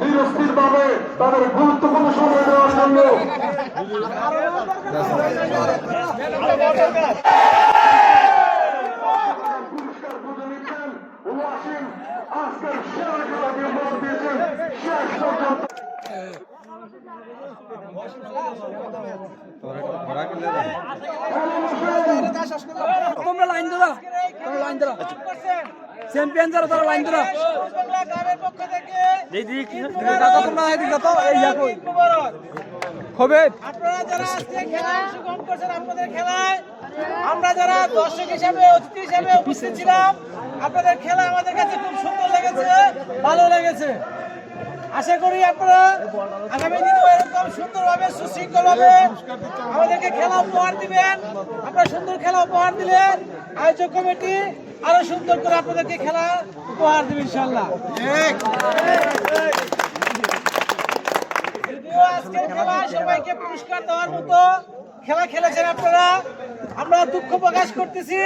ধীরস্থিরভাবে তাদের গুরুত্বপূর্ণ সময় দেওয়ার জন্য পুরস্কার বুঝে নিচ্ছেন ওয়াসিম আজকের সেরা খেলাকে ভোট দিয়েছেন শেষ পর্যন্ত। তোমরা লাইন ধরো, তোমরা লাইন ধরো, চ্যাম্পিয়ন যারা তারা লাইন ধরো। আমরা যারা দর্শক হিসাবে অতিথি হিসাবে উপস্থিত ছিলাম, আপনাদের খেলা আমাদের কাছে খুব সুন্দর লেগেছে, ভালো লেগেছে। আশা করি আপনারা আগামী দিনে এরকম সুন্দরভাবে সুশৃঙ্খলভাবে আমাদেরকে খেলা উপহার দিবেন। আপনারা সুন্দর খেলা উপহার দিলে আয়োজক কমিটি আরো সুন্দর করে আপনাদেরকে খেলা উপহার দেবে ইনশাআল্লাহ। আজকের খেলা সবাইকে পুরস্কার দেওয়ার মতো খেলা খেলেছেন আপনারা। আমরা দুঃখ প্রকাশ করতেছি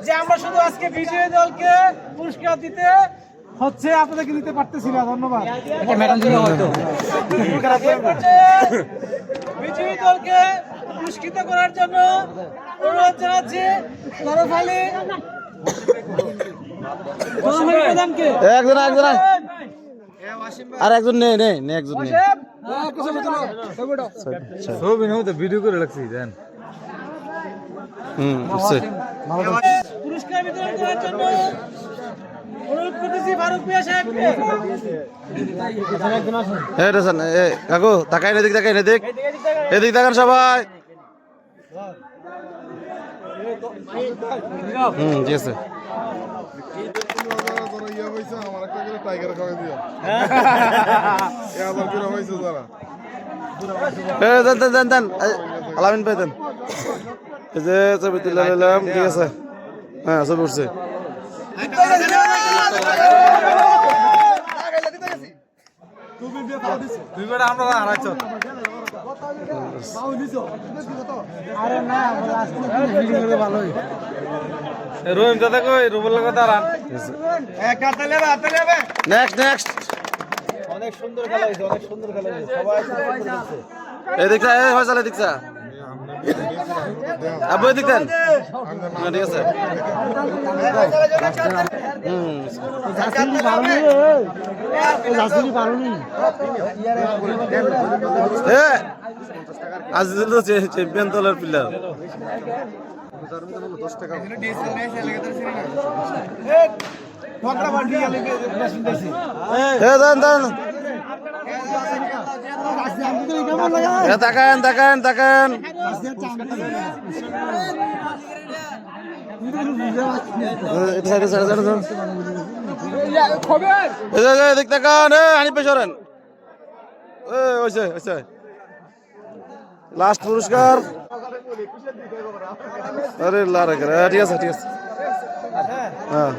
যে আমরা শুধু আজকে বিজয়ী দলকে পুরস্কার দিতে হচ্ছে, আপনাদেরকে দিতে পারতেছি না। ধন্যবাদ। বিজয়ী দলকে পুরস্কৃত করার জন্য অনুরোধ জানাচ্ছি তরফ আলী প্রধানকে। আর একজন নেই একজন নেই। ভিডিও করে রাখছি দেন। পুরস্কার বিতরণ করার জন্য অনুরোধ করতেছি ফারুক মিয়া সাহেবকে। কাকু তাকাই এদিক তাকাই এদিক তাকান সবাই। ঠিক আছে। আলামিন ভাই দেন। এই যে ছবি তুলে নিলাম, ঠিক আছে। হ্যাঁ ছবি উঠছে। রহিম দাদা কই রুবেল কথা নেক্সট অনেক সুন্দর খেলা হয়েছে, অনেক সুন্দর খেলা হয়েছে। সবাই এদিকটা ফয়সাল এদিকটা আবু এদিকটান। ঠিক আছে। আজ চ্যাম্পিয়ন দলের প্লেয়ার। তাকান হানি পেশরেন। লাস্ট পুরস্কার। আরে ঠিক আছে। হ্যাঁ।